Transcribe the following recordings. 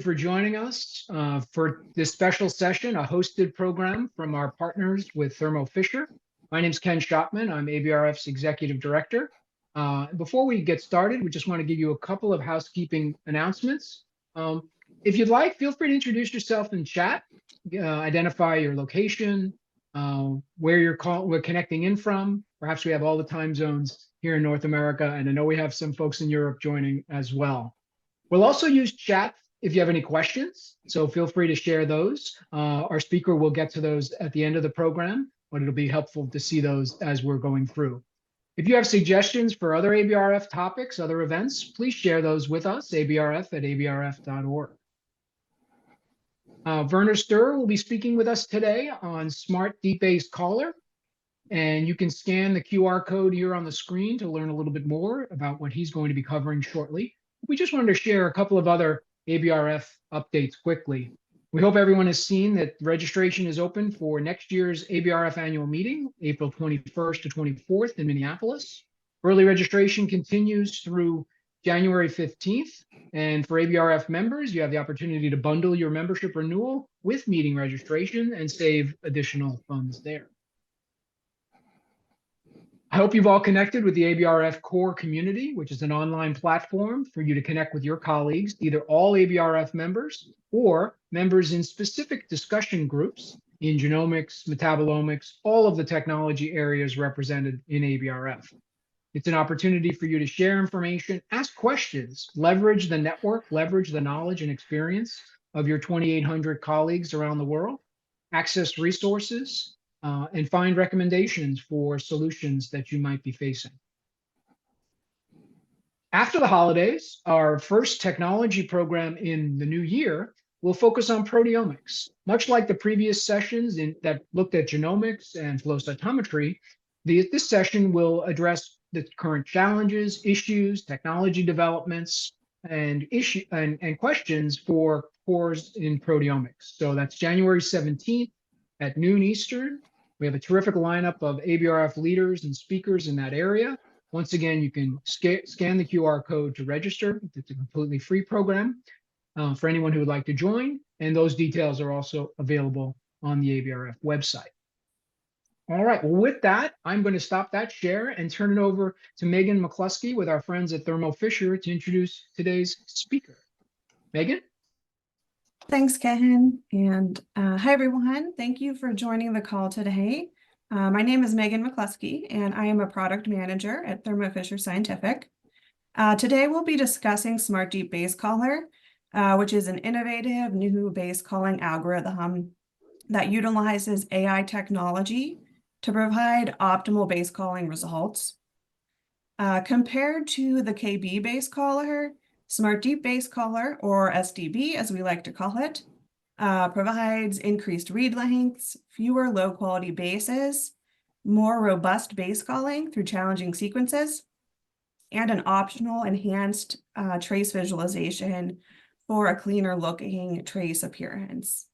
for joining us for this special session, a hosted program from our partners with Thermo Fisher. My name is Ken Shopman. I'm ABRF's Executive Director. Before we get started, we just want to give you a couple of housekeeping announcements. If you'd like, feel free to introduce yourself in chat, identify your location, where we're connecting in from. Perhaps we have all the time zones here in North America, and I know we have some folks in Europe joining as well. We'll also use chat if you have any questions, so feel free to share those. Our speaker will get to those at the end of the program, but it'll be helpful to see those as we're going through. If you have suggestions for other ABRF topics, other events, please share those with us, abrf@abrf.org. Werner Sturr will be speaking with us today on Smart Deep Basecaller, and you can scan the QR code here on the screen to learn a little bit more about what he's going to be covering shortly. We just wanted to share a couple of other ABRF updates quickly. We hope everyone has seen that registration is open for next year's ABRF annual meeting, April 21st to 24th in Minneapolis. Early registration continues through January 15th. And for ABRF members, you have the opportunity to bundle your membership renewal with meeting registration and save additional funds there. I hope you've all connected with the ABRF Core community, which is an online platform for you to connect with your colleagues, either all ABRF members or members in specific discussion groups in genomics, metabolomics, all of the technology areas represented in ABRF. It's an opportunity for you to share information, ask questions, leverage the network, leverage the knowledge and experience of your 2,800 colleagues around the world, access resources, and find recommendations for solutions that you might be facing. After the holidays, our first technology program in the new year will focus on proteomics. Much like the previous sessions that looked at genomics and flow cytometry, this session will address the current challenges, issues, technology developments, and questions for cores in proteomics. So that's January 17th at noon Eastern. We have a terrific lineup of ABRF leaders and speakers in that area. Once again, you can scan the QR code to register. It's a completely free program for anyone who would like to join, and those details are also available on the ABRF website. All right, well, with that, I'm going to stop that share and turn it over to Megan McCluskey with our friends at Thermo Fisher to introduce today's speaker. Megan? Thanks, Ken, and hi, everyone. Thank you for joining the call today. My name is Megan McCluskey, and I am a product manager at Thermo Fisher Scientific. Today, we'll be discussing Smart Deep Basecaller, which is an innovative new base calling algorithm that utilizes AI technology to provide optimal base calling results. Compared to the KB basecaller, Smart Deep Basecaller, or SDB as we like to call it, provides increased read lengths, fewer low-quality bases, more robust base calling through challenging sequences, and an optional enhanced trace visualization for a cleaner-looking trace appearance.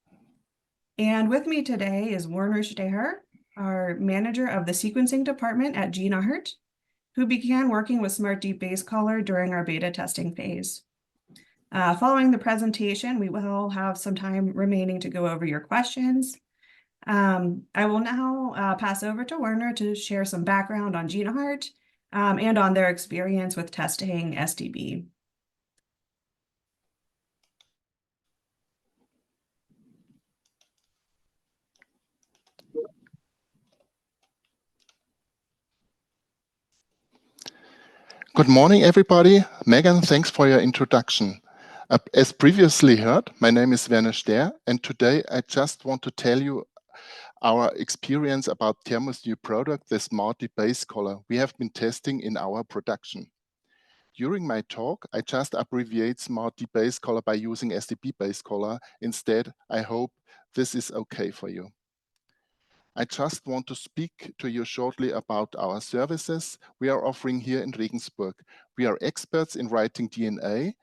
And with me today is Werner Sturr, our manager of the sequencing department at GeneArt, who began working with Smart Deep Basecaller during our beta testing phase. Following the presentation, we will have some time remaining to go over your questions. I will now pass over to Werner to share some background on GeneArt and on their experience with testing SDB. Good morning, everybody. Megan, thanks for your introduction. As previously heard, my name is Werner Sturr, and today I just want to tell you our experience about Thermo's new product, the Smart Deep Basecaller, we have been testing in our production. During my talk, I just abbreviate Smart Deep Basecaller by using SDB Basecaller. Instead, I hope this is okay for you. I just want to speak to you shortly about our services we are offering here in Regensburg. We are experts in writing DNA,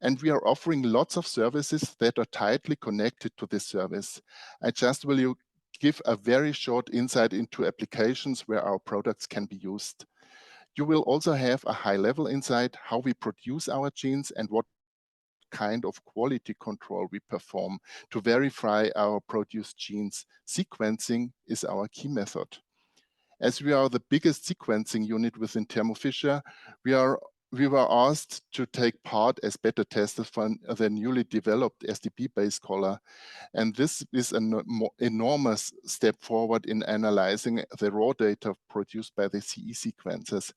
and we are offering lots of services that are tightly connected to this service. I just will give a very short insight into applications where our products can be used. You will also have a high-level insight how we produce our genes and what kind of quality control we perform to verify our produced genes. Sequencing is our key method. As we are the biggest sequencing unit within Thermo Fisher, we were asked to take part as beta testers for the newly developed SDP Basecaller. And this is an enormous step forward in analyzing the raw data produced by the CE sequences.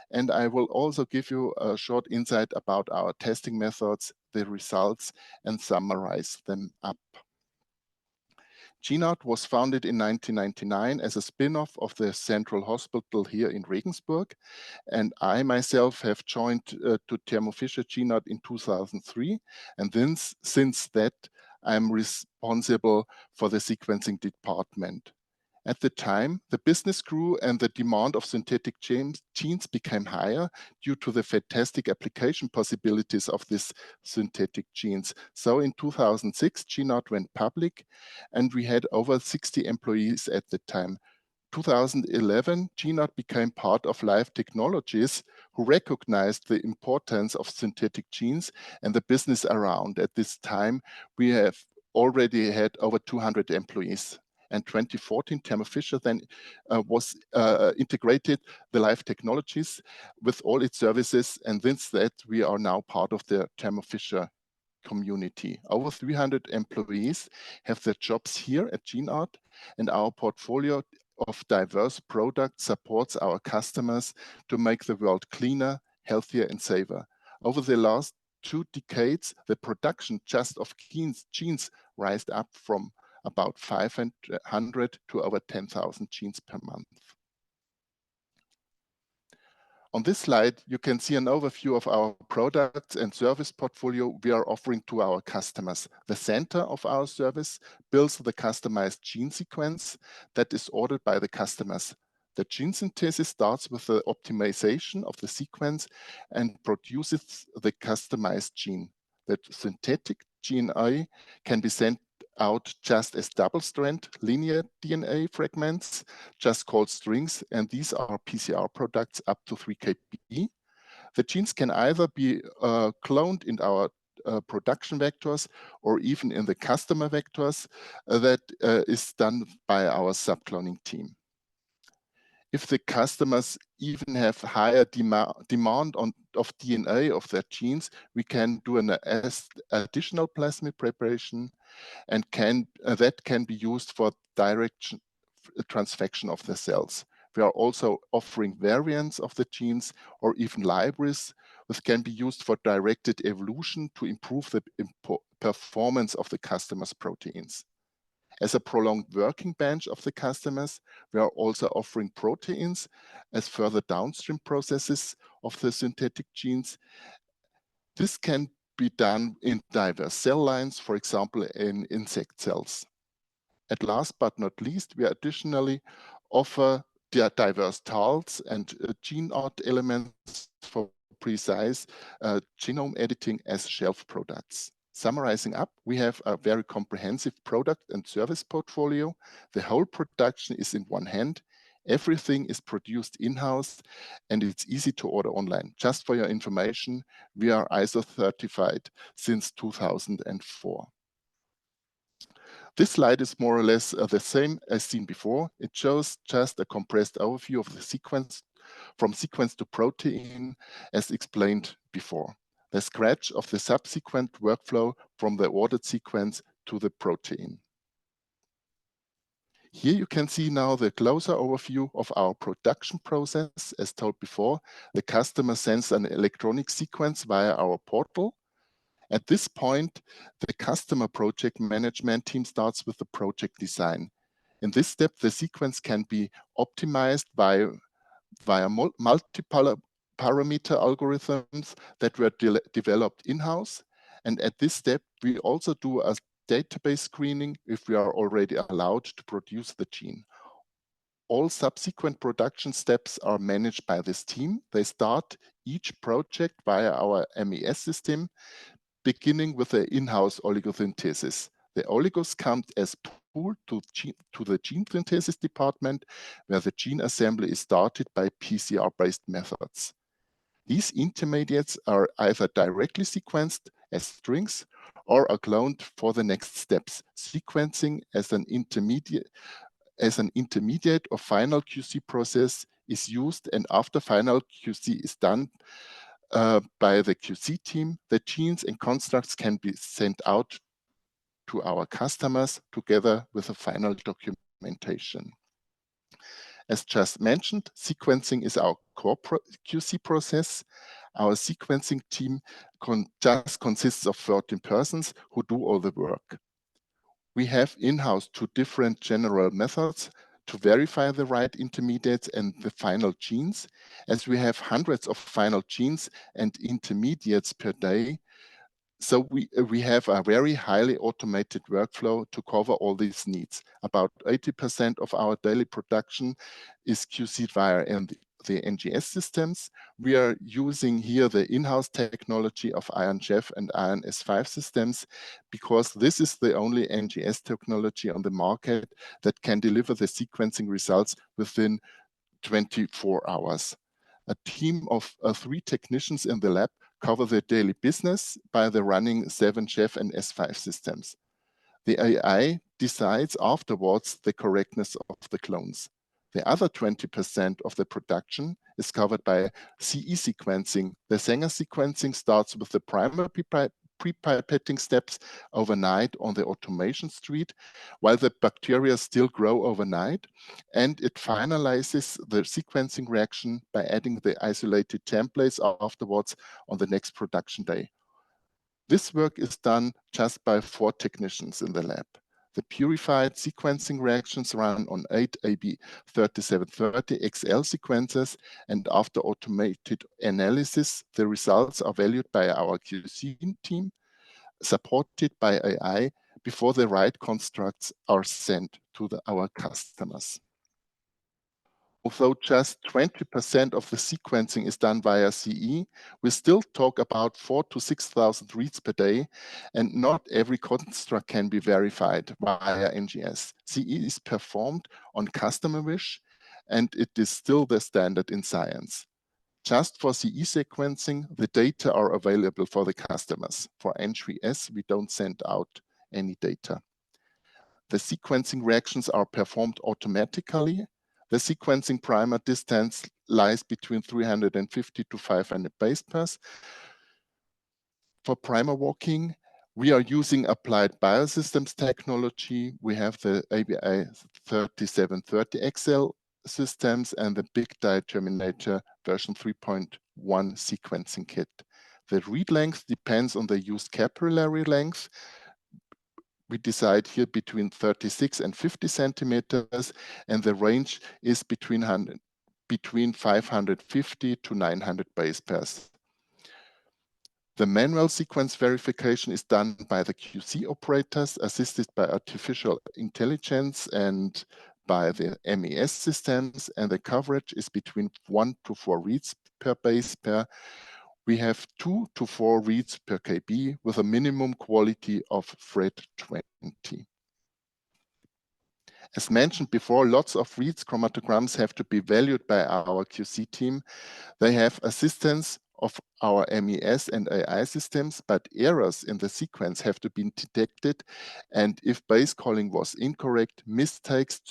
And I will also give you a short insight about our testing methods, the results, and summarize them up. GeneArt was founded in 1999 as a spin-off of the Central Hospital here in Regensburg. And I myself have joined to Thermo Fisher GeneArt in 2003. And then since that, I'm responsible for the sequencing department. At the time, the business grew and the demand of synthetic genes became higher due to the fantastic application possibilities of these synthetic genes. So in 2006, GeneArt went public and we had over 60 employees at the time. 2011, GeneArt became part of Life Technologies, who recognized the importance of synthetic genes and the business around. At this time, we have already had over 200 employees. And 2014, Thermo Fisher then was integrated the Life Technologies with all its services. And since that, we are now part of the Thermo Fisher community. Over 300 employees have their jobs here at GeneArt, and our portfolio of diverse products supports our customers to make the world cleaner, healthier, and safer. Over the last 2 decades, the production just of genes rised up from about 500 to over 10,000 genes per month. On this slide, you can see an overview of our products and service portfolio we are offering to our customers. The center of our service builds the customized gene sequence that is ordered by the customers. The gene synthesis starts with the optimization of the sequence and produces the customized gene. The synthetic DNA can be sent out just as double-strand linear DNA fragments, just called strings, and these are PCR products up to 3 kb. The genes can either be cloned in our production vectors or even in the customer vectors that is done by our subcloning team. If the customers even have higher demand of DNA of their genes, we can do an additional plasmid preparation, and that can be used for direct transfection of the cells. We are also offering variants of the genes or even libraries which can be used for directed evolution to improve the performance of the customer's proteins. As a prolonged working bench of the customers, we are also offering proteins as further downstream processes of the synthetic genes. This can be done in diverse cell lines, for example, in insect cells. At last but not least, we additionally offer diverse TALs and GeneArt elements for precise genome editing as shelf products. Summarizing up, we have a very comprehensive product and service portfolio. The whole production is in one hand. Everything is produced in-house and it's easy to order online. Just for your information, we are ISO certified since 2004. This slide is more or less the same as seen before. It shows just a compressed overview of the sequence from sequence to protein as explained before. The scratch of the subsequent workflow from the ordered sequence to the protein. Here you can see now the closer overview of our production process. As told before, the customer sends an electronic sequence via our portal. At this point, the customer project management team starts with the project design. In this step, the sequence can be optimized via multiple parameter algorithms that were developed in-house. And at this step, we also do a database screening if we are already allowed to produce the gene. All subsequent production steps are managed by this team. They start each project via our MES system, beginning with the in-house oligosynthesis. The oligos come as pool to the gene synthesis department, where the gene assembly is started by PCR-based methods. These intermediates are either directly sequenced as strings or are cloned for the next steps. Sequencing as an intermediate or final QC process is used, and after final QC is done by the QC team, the genes and constructs can be sent out to our customers together with a final documentation. As just mentioned, sequencing is our core QC process. Our sequencing team just consists of 13 persons who do all the work. We have in-house 2 different general methods to verify the right intermediates and the final genes. As we have hundreds of final genes and intermediates per day, so we have a very highly automated workflow to cover all these needs. About 80% of our daily production is QC'd via the NGS systems. We are using here the in-house technology of Ion Chef and Ion S5 systems, because this is the only NGS technology on the market that can deliver the sequencing results within 24 hours. A team of 3 technicians in the lab cover the daily business by the running 7 Chef and S5 systems. The AI decides afterwards the correctness of the clones. The other 20% of the production is covered by CE sequencing. The Sanger sequencing starts with the primer pre-pipetting steps overnight on the automation street, while the bacteria still grow overnight, and it finalizes the sequencing reaction by adding the isolated templates afterwards on the next production day. This work is done just by 4 technicians in the lab. The purified sequencing reactions run on 8 AB3730 XL sequencers, and after automated analysis, the results are valued by our QC team, supported by AI, before the right constructs are sent to our customers. Although just 20% of the sequencing is done via CE, we still talk about 4,000 to 6,000 reads per day, and not every construct can be verified via NGS. CE is performed on customer wish, and it is still the standard in science. Just for CE sequencing, the data are available for the customers. For NGS, we don't send out any data. The sequencing reactions are performed automatically. The sequencing primer distance lies between 350 to 500 base pairs. For primer walking, we are using applied biosystems technology. We have the ABRF 3730XL systems and the Big Die Terminator version 3.1 sequencing kit. The read length depends on the used capillary length. We decide here between 36 and 50 centimeters, and the range is between 550 to 900 base pairs. The manual sequence verification is done by the QC operators, assisted by artificial intelligence and by the MES systems, and the coverage is between 1 to 4 reads per base pair. We have 2 to 4 reads per KB with a minimum quality of Fred 20. As mentioned before, lots of reads chromatograms have to be valued by our QC team. They have assistance of our MES and AI systems, but errors in the sequence have to be detected, and if base calling was incorrect, mistakes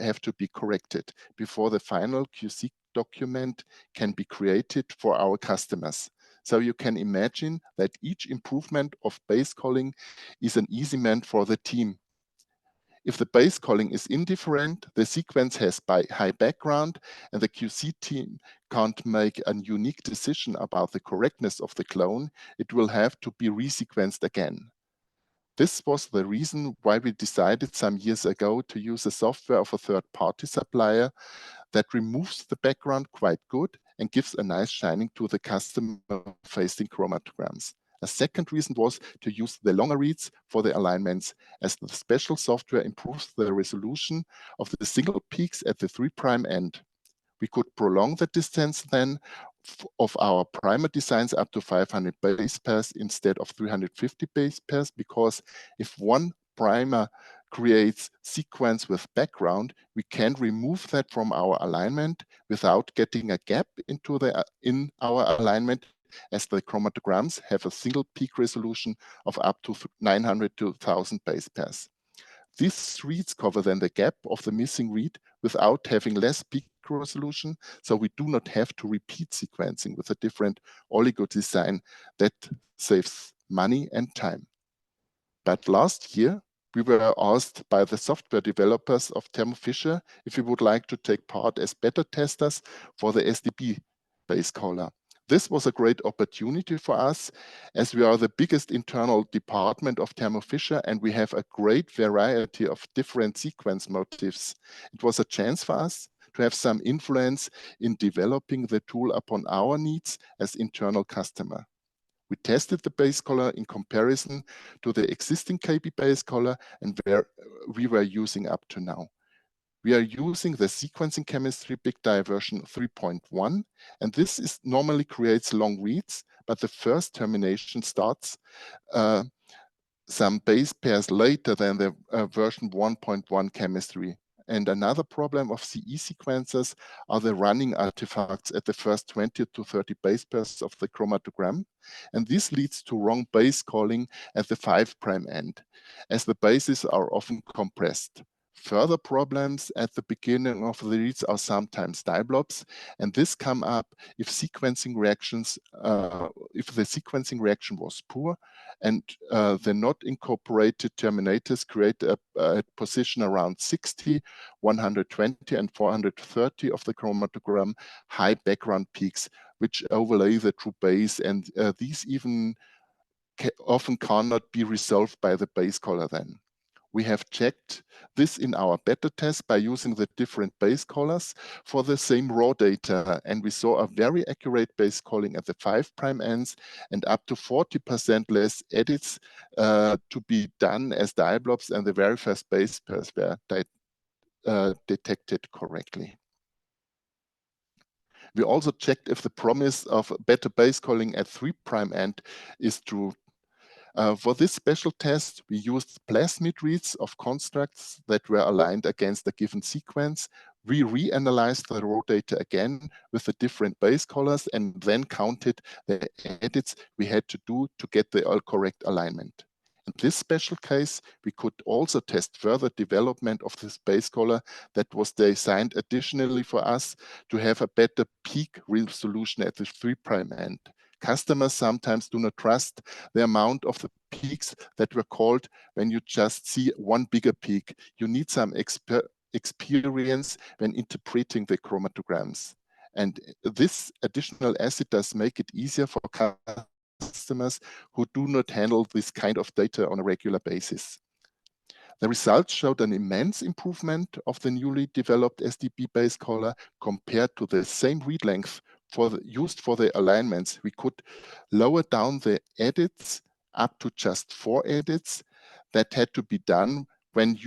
have to be corrected before the final QC document can be created for our customers. So you can imagine that each improvement of base calling is an easy man for the team. If the base calling is indifferent, the sequence has high background, and the QC team can't make a unique decision about the correctness of the clone, it will have to be resequenced again. This was the reason why we decided some years ago to use a software of a third-party supplier that removes the background quite good and gives a nice shining to the customer-facing chromatograms. A second reason was to use the longer reads for the alignments, as the special software improves the resolution of the single peaks at the 3' end. We could prolong the distance then of our primer designs up to 500 base pairs instead of 350 base pairs, because if one primer creates sequence with background, we can remove that from our alignment without getting a gap in our alignment, as the chromatograms have a single peak resolution of up to 900 to 1000 base pairs. These reads cover then the gap of the missing read without having less peak resolution, so we do not have to repeat sequencing with a different oligo design. That saves money and time. But last year, we were asked by the software developers of Thermo Fisher if we would like to take part as beta testers for the SDP Basecaller. This was a great opportunity for us, as we are the biggest internal department of Thermo Fisher and we have a great variety of different sequence motifs. It was a chance for us to have some influence in developing the tool upon our needs as internal customer. We tested the Basecaller in comparison to the existing KB Basecaller and where we were using up to now. We are using the sequencing chemistry big die version 3.1, and this normally creates long reads, but the first termination starts some base pairs later than the version 1.1 chemistry. And another problem of CE sequencers are the running artifacts at the first 20 to 30 base pairs of the chromatogram. And this leads to wrong base calling at the 5' end, as the bases are often compressed. Further problems at the beginning of the reads are sometimes die blobs, and this come up if sequencing reactions, if the sequencing reaction was poor, and the not incorporated terminators create a position around 60, 120, and 430 of the chromatogram high background peaks, which overlay the true base, and these even often cannot be resolved by the Basecaller then. We have checked this in our beta test by using the different Basecallers for the same raw data, and we saw a very accurate base calling at the 5' ends and up to 40% less edits to be done as die blobs, and the very first base pairs were detected correctly. We also checked if the promise of better base calling at 3' end is true. For this special test, we used plasmid reads of constructs that were aligned against a given sequence. We reanalyzed the raw data again with the different Basecallers and then counted the edits we had to do to get the correct alignment. In this special case, we could also test further development of this Basecaller that was designed additionally for us to have a better peak resolution at the 3' end. Customers sometimes do not trust the amount of the peaks that were called when you just see one bigger peak. You need some experience when interpreting the chromatograms. And this additional asset does make it easier for customers who do not handle this kind of data on a regular basis. The results showed an immense improvement of the newly developed SDP Basecaller compared to the same read length used for the alignments. We could lower down the edits up to just 4 edits that had to be done when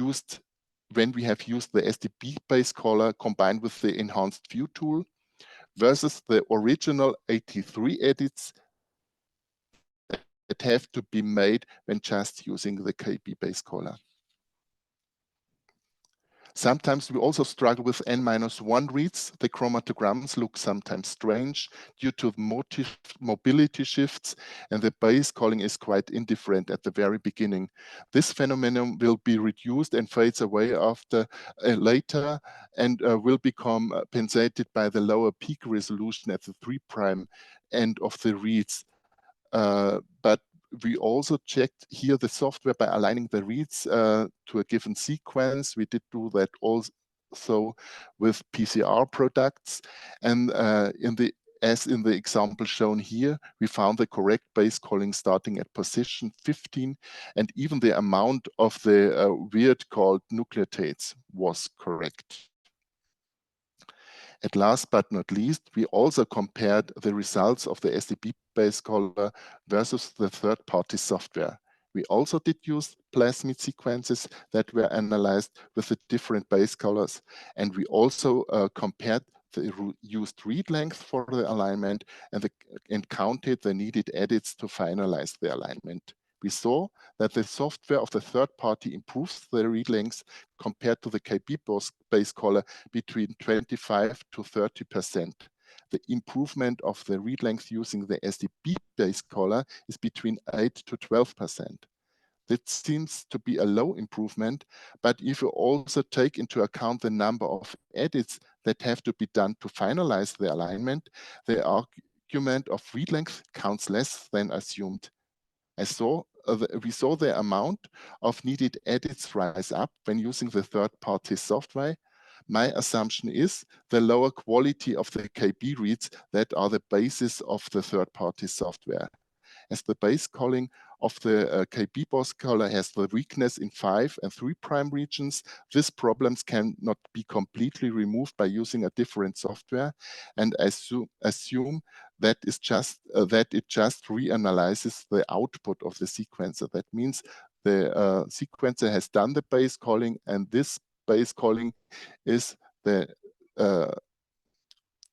we have used the SDP Basecaller combined with the enhanced view tool versus the original 83 edits that have to be made when just using the KB Basecaller. Sometimes we also struggle with N-1 reads. The chromatograms look sometimes strange due to mobility shifts, and the base calling is quite indifferent at the very beginning. This phenomenon will be reduced and fades away after later and will become compensated by the lower peak resolution at the 3' end of the reads. But we also checked here the software by aligning the reads to a given sequence. We did do that also with PCR products. And as in the example shown here, we found the correct base calling starting at position 15, and even the amount of the weird called nucleotides was correct. And last but not least, we also compared the results of the SDP Basecaller versus the third-party software. We also did use plasmid sequences that were analyzed with the different Basecallers, and we also compared the used read length for the alignment and counted the needed edits to finalize the alignment. We saw that the software of the third party improves the read lengths compared to the KB Basecaller between 25 to 30%. the improvement of the read length using the SDP Basecaller is between 8 to 12%. That seems to be a low improvement, but if you also take into account the number of edits that have to be done to finalize the alignment, the argument of read length counts less than assumed. We saw the amount of needed edits rise up when using the third-party software. My assumption is the lower quality of the KB reads that are the basis of the third-party software. As the base calling of the KB Basecaller has the weakness in 5 and 3' regions, these problems cannot be completely removed by using a different software, and assume that it just reanalyzes the output of the sequencer. That means the sequencer has done the base calling, and this base calling is the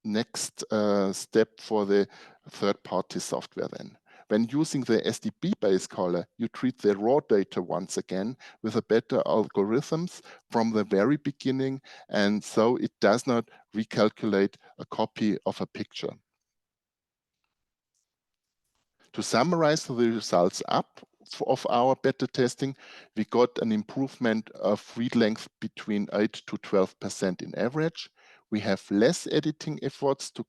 next step for the third-party software then. When using the SDP Basecaller, you treat the raw data once again with a better algorithms from the very beginning, and so it does not recalculate a copy of a picture. To summarize the results of our beta testing, we got an improvement of read length between 8 to 12% in average. We have less editing efforts to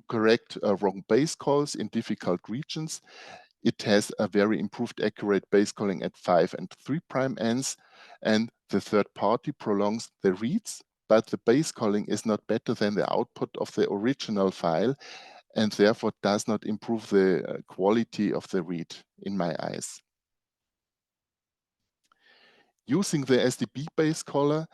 correct wrong base calls in difficult regions. It has a very improved accurate base calling at 5 and 3' ends, and the third party prolongs the reads, but the base calling is not better than the output of the original file, and therefore does not improve the quality of the read in my eyes. Using the SDP Basecaller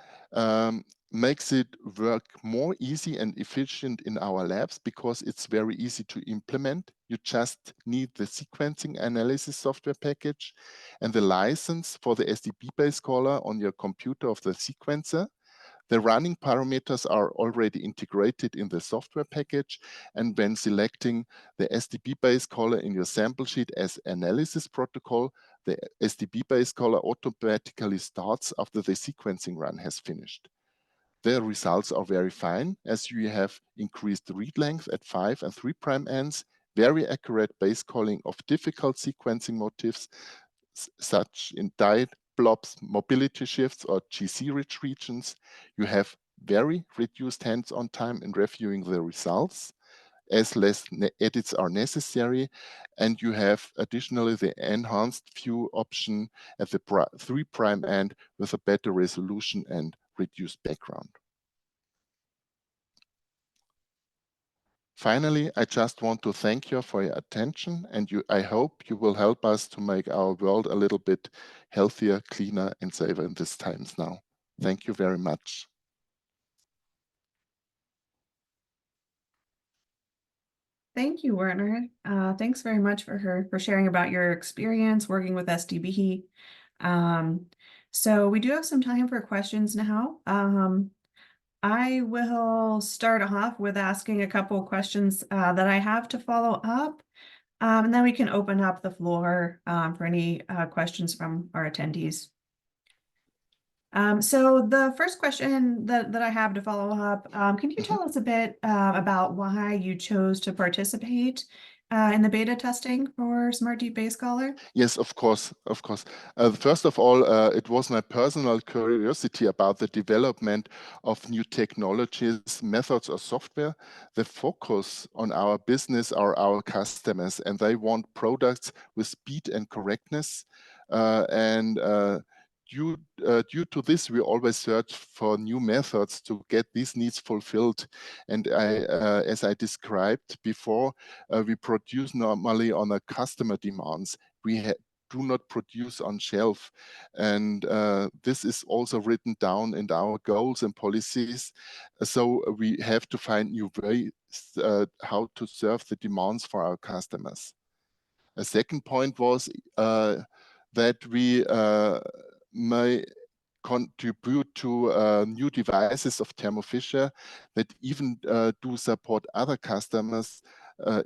makes it work more easy and efficient in our labs because it's very easy to implement. You just need the sequencing analysis software package and the license for the SDP Basecaller on your computer of the sequencer. The running parameters are already integrated in the software package, and when selecting the SDP Basecaller in your sample sheet as analysis protocol, the SDP Basecaller automatically starts after the sequencing run has finished. The results are very fine, as you have increased read length at 5 and 3' ends, very accurate base calling of difficult sequencing motifs, such in diet blobs, mobility shifts, or GC-rich regions. You have very reduced hands-on time in reviewing the results, as less edits are necessary, and you have additionally the enhanced view option at the 3' end with a better resolution and reduced background. Finally, I just want to thank you for your attention, and I hope you will help us to make our world a little bit healthier, cleaner, and safer in these times now. Thank you very much. Thank you, Werner. Thanks very much for sharing about your experience working with SDB. So we do have some time for questions now. I will start off with asking a couple of questions that I have to follow up, and then we can open up the floor for any questions from our attendees. So the first question that I have to follow up, can you tell us a bit about why you chose to participate in the beta testing for Smart Deep Basecaller? Yes, of course, of course. First of all, it was my personal curiosity about the development of new technologies, methods, or software. The focus on our business are our customers, and they want products with speed and correctness. Due to this, we always search for new methods to get these needs fulfilled. And as I described before, we produce normally on a customer demands. We do not produce on shelf. And this is also written down in our goals and policies. So we have to find new ways how to serve the demands for our customers. A second point was that we may contribute to new devices of Thermo Fisher that even do support other customers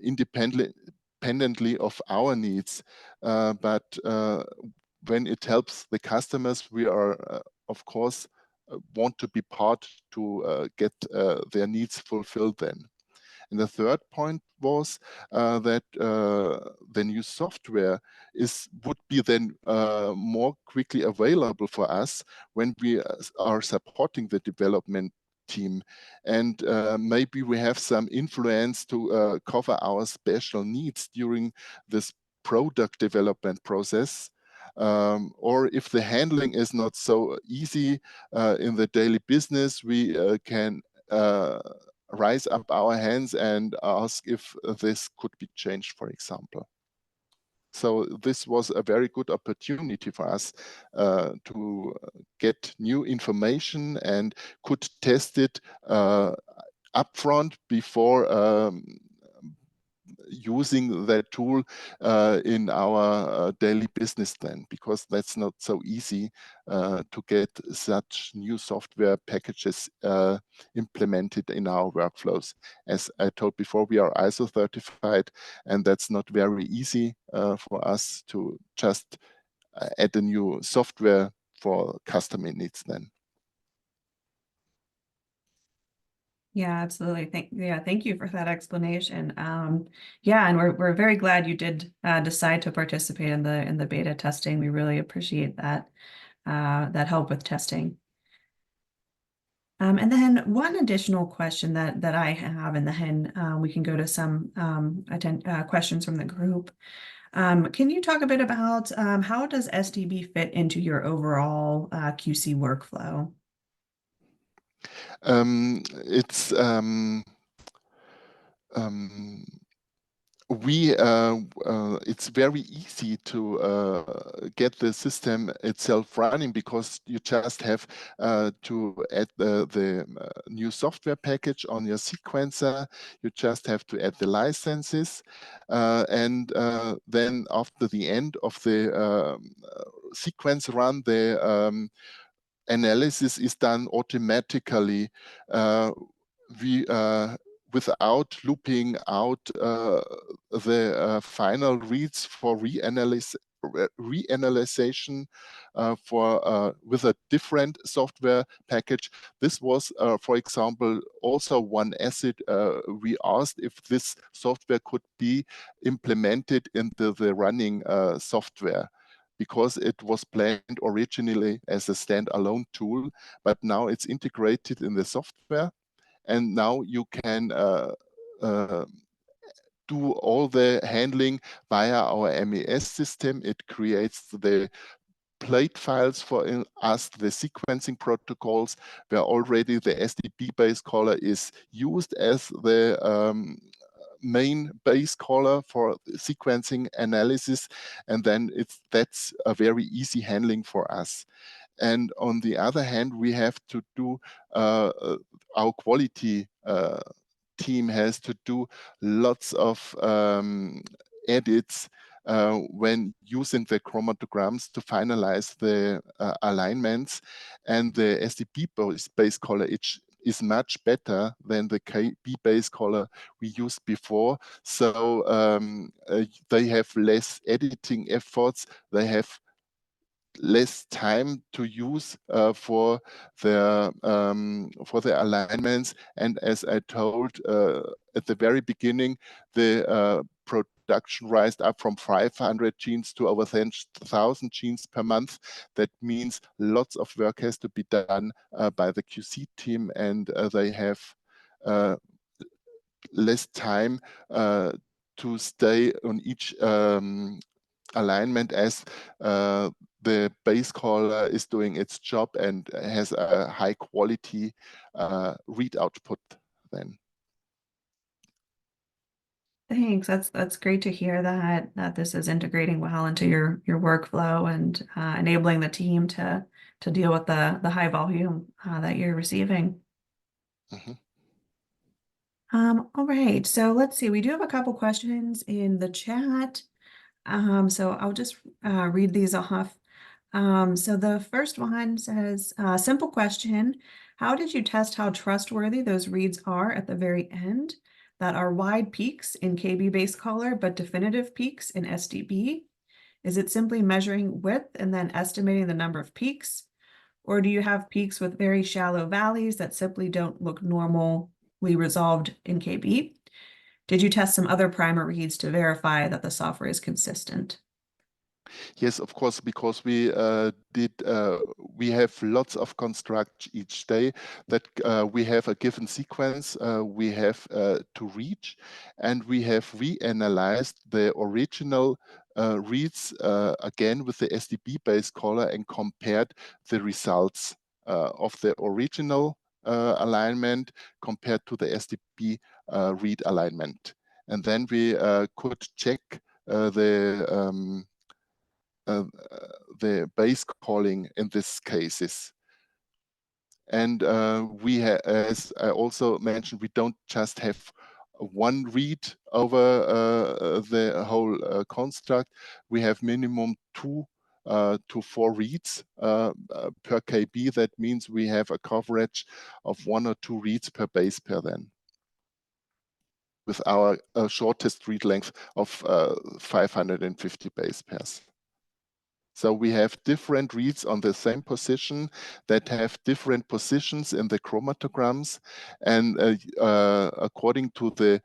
independently of our needs. But when it helps the customers, we are, of course, want to be part to get their needs fulfilled then. And the third point was that the new software would be then more quickly available for us when we are supporting the development team, and maybe we have some influence to cover our special needs during this product development process. Or if the handling is not so easy in the daily business, we can raise up our hands and ask if this could be changed, for example. So this was a very good opportunity for us to get new information and could test it upfront before using that tool in our daily business then, because that's not so easy to get such new software packages implemented in our workflows. As I told before, we are ISO certified, and that's not very easy for us to just add a new software for customer needs then. Yeah, absolutely. Thank you for that explanation. Yeah, and we're very glad you did decide to participate in the beta testing. We really appreciate that that help with testing. And then one additional question that I have, and then we can go to some questions from the group. Can you talk a bit about how does SDB fit into your overall QC workflow? It's very easy to get the system itself running, because you just have to add the new software package on your sequencer. You just have to add the licenses, and then after the end of the sequence run, the analysis is done automatically. Without looping out the final reads for reanalyzation with a different software package. This was, for example, also one asset we asked if this software could be implemented into the running software, because it was planned originally as a standalone tool, but now it's integrated in the software. And now you can do all the handling via our MES system. It creates the plate files for us, the sequencing protocols, where already the SDB basecaller is used as the main basecaller for sequencing analysis. And then that's a very easy handling for us. And on the other hand, we have to do, our quality team has to do lots of edits when using the chromatograms to finalize the alignments. And the SDB basecaller is much better than the KB basecaller we used before. So they have less editing efforts. They have less time to use for the alignments. And as I told at the very beginning, the production rised up from 500 genes to over 10,000 genes per month. That means lots of work has to be done by the QC team, and they have less time to stay on each alignment, as the basecaller is doing its job and has a high quality read output then. Thanks. That's great to hear that this is integrating well into your workflow and enabling the team to deal with the high volume that you're receiving. Mm-hmm. All right, so let's see. We do have a couple questions in the chat. So I'll just read these off. So the first one says, simple question. How did you test how trustworthy those reads are at the very end that are wide peaks in KB basecaller, but definitive peaks in SDB? Is it simply measuring width and then estimating the number of peaks? Or do you have peaks with very shallow valleys that simply don't look normally resolved in KB? did you test some other primer reads to verify that the software is consistent? Yes, of course, because we we have lots of constructs each day that we have a given sequence we have to reach, and we have reanalyzed the original reads again with the SDP Basecaller and compared the results of the original alignment compared to the SDP read alignment. And then we could check the base calling in these cases. And as I also mentioned, we don't just have one read over the whole construct. We have minimum 2 to 4 reads per KB. That means we have a coverage of 1 or 2 reads per base pair then, with our shortest read length of 550 base pairs. So we have different reads on the same position that have different positions in the chromatograms. And according to the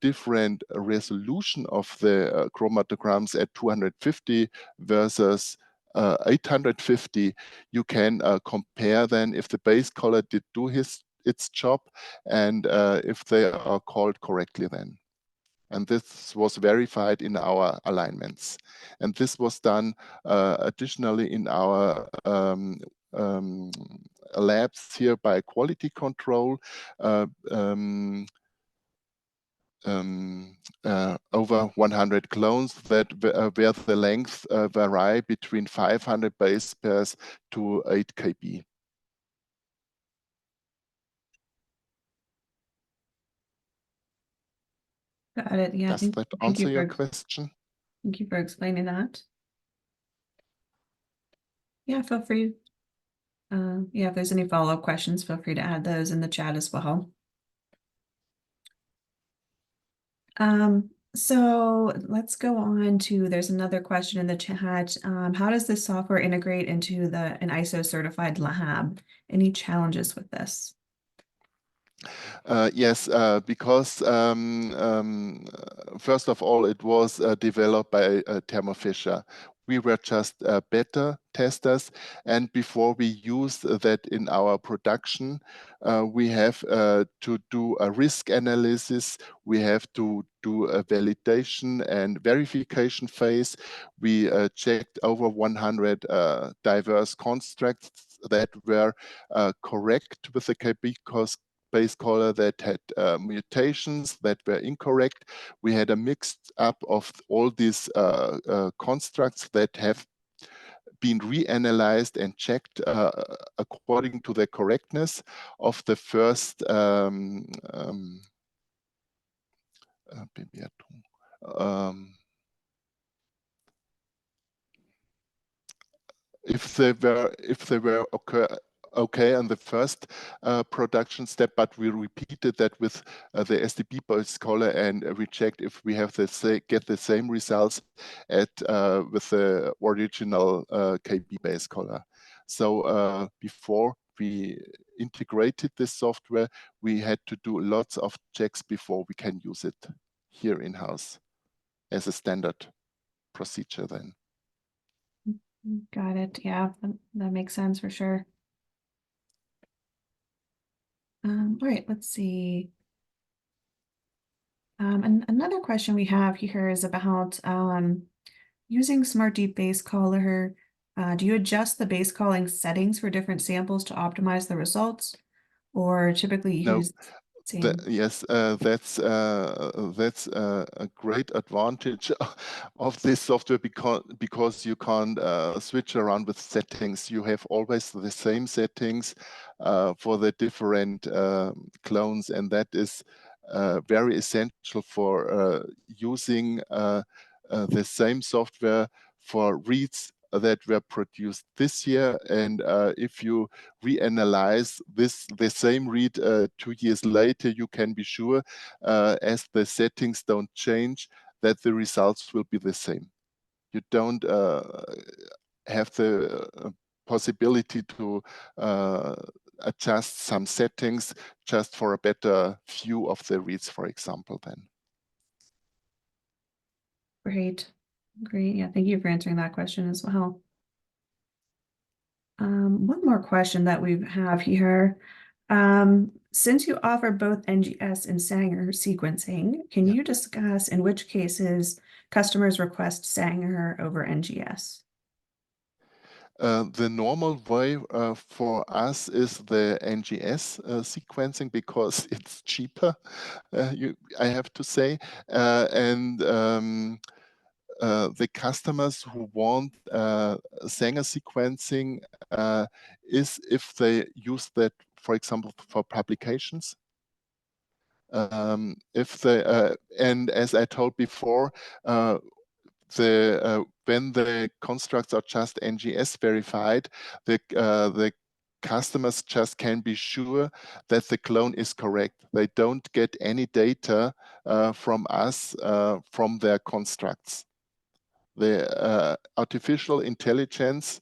different resolution of the chromatograms at 250 versus 850, you can compare then if the base caller did do its job and if they are called correctly then. And this was verified in our alignments. And this was done additionally in our labs here by quality control over 100 clones that where the length vary between 500 base pairs to 8 KB. Got it. Yeah. Does that answer your question? Thank you for explaining that. Yeah, feel free. Yeah, if there's any follow-up questions, feel free to add those in the chat as well. So let's go on to, there's another question in the chat. How does this software integrate into an ISO certified lab? Any challenges with this? Yes, because first of all, it was developed by Thermo Fisher. We were just beta testers, and before we use that in our production, we have to do a risk analysis. We have to do a validation and verification phase. We checked over 100 diverse constructs that were correct with the KB Basecaller that had mutations that were incorrect. We had a mixed up of all these constructs that have been reanalyzed and checked according to the correctness of the first if they were okay on the first production step, but we repeated that with the SDP Basecaller, and we checked if we have get the same results at with the original KB Basecaller. So before we integrated this software, we had to do lots of checks before we can use it here in-house as a standard procedure then. Got it. Yeah, that makes sense for sure. All right, let's see. And another question we have here is about using Smart Deep Basecaller. Do you adjust the base calling settings for different samples to optimize the results, or typically No. use same? Yes, that's a great advantage of this software because you can't switch around with settings. You have always the same settings for the different clones, and that is very essential for using the same software for reads that were produced this year. And if you reanalyze the same read 2 years later, you can be sure, as the settings don't change, that the results will be the same. You don't have the possibility to adjust some settings just for a better view of the reads, for example, then. Great. Great. Yeah, thank you for answering that question as well. One more question that we have here. Since you offer both NGS and Sanger sequencing, can you discuss in which cases customers request Sanger over NGS? The normal way for us is the NGS sequencing because it's cheaper, I have to say. The customers who want Sanger sequencing is if they use that, for example, for publications. And as I told before, when the constructs are just NGS verified, the customers just can be sure that the clone is correct. They don't get any data from us from their constructs. The artificial intelligence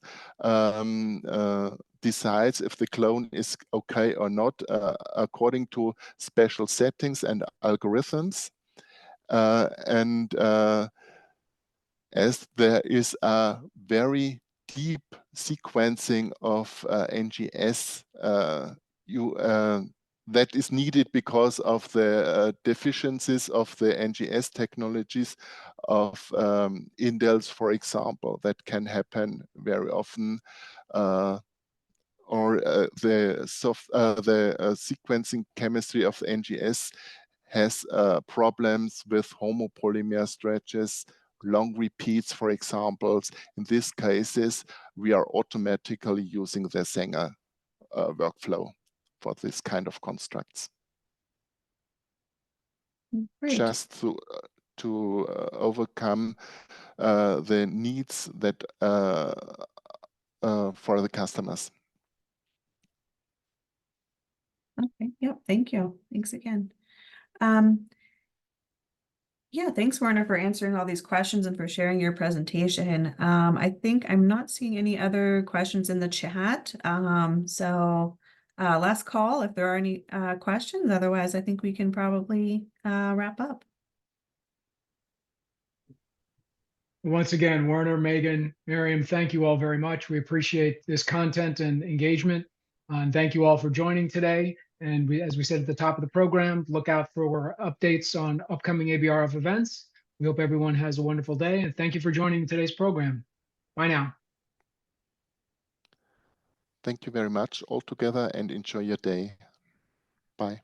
decides if the clone is okay or not according to special settings and algorithms. As there is a very deep sequencing of NGS, that is needed because of the deficiencies of the NGS technologies of indels, for example, that can happen very often. Or the sequencing chemistry of NGS has problems with homopolymer stretches, long repeats, for example. In these cases, we are automatically using the Sanger workflow for this kind of constructs. Great. Just to overcome the needs that for the customers. Okay, yep, thank you. Thanks again. Yeah, thanks, Werner, for answering all these questions and for sharing your presentation. I think I'm not seeing any other questions in the chat. Last call if there are any questions. Otherwise, I think we can probably wrap up. Once again, Werner, Megan, Miriam, thank you all very much. We appreciate this content and engagement. And thank you all for joining today. And as we said at the top of the program, look out for updates on upcoming ABRF events. We hope everyone has a wonderful day. And thank you for joining today's program. Bye now. Thank you very much all together and enjoy your day. Bye.